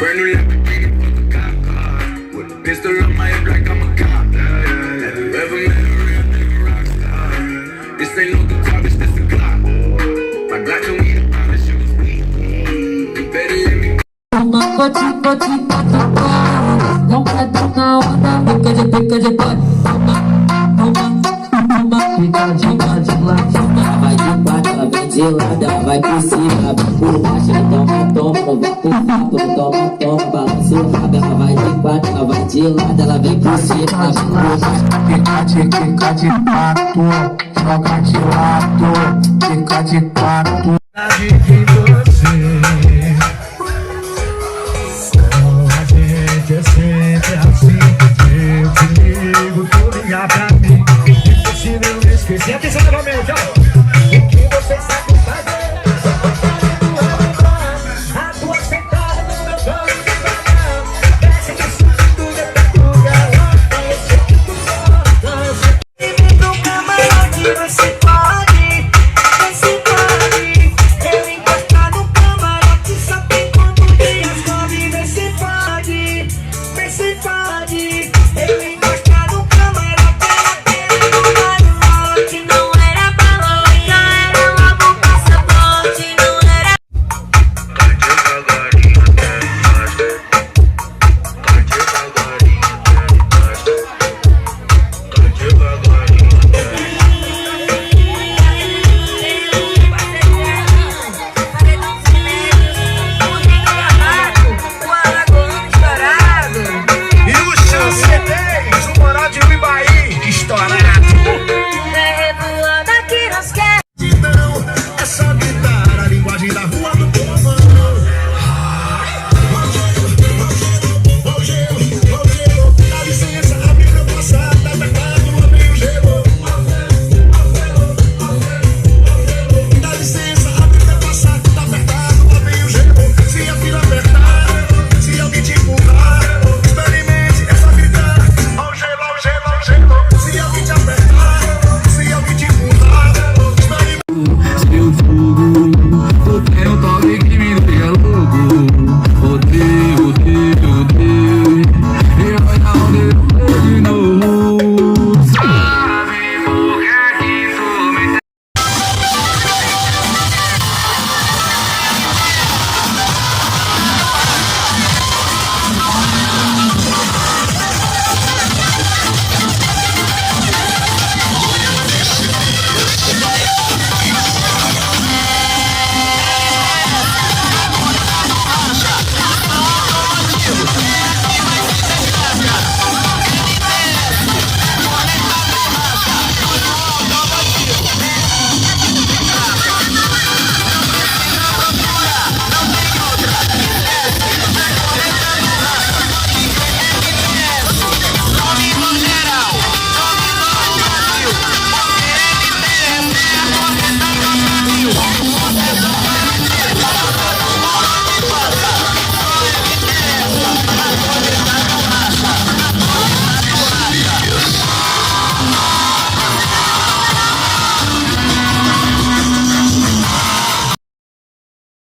Brand new Lamborghini, fuck a cop car. With a pistol on my hip like I'm a cop. Have you ever met a real nigga rock star? This ain't no guitar, bitch, that's a Glock. My Glock told me to buy the shit was weak. You better let me. Não quer dar na onda, pica de pode. Fica de ladinho. Vai de quatro, ela vem de lado, ela vai por cima, vem por baixo, toma, não vai por fato, toma, balança o rabo, ela vai de quatro, ela vai de lado, ela vem por cima, vem por baixo. Fica de quatro, joga de lado, fica de quatro.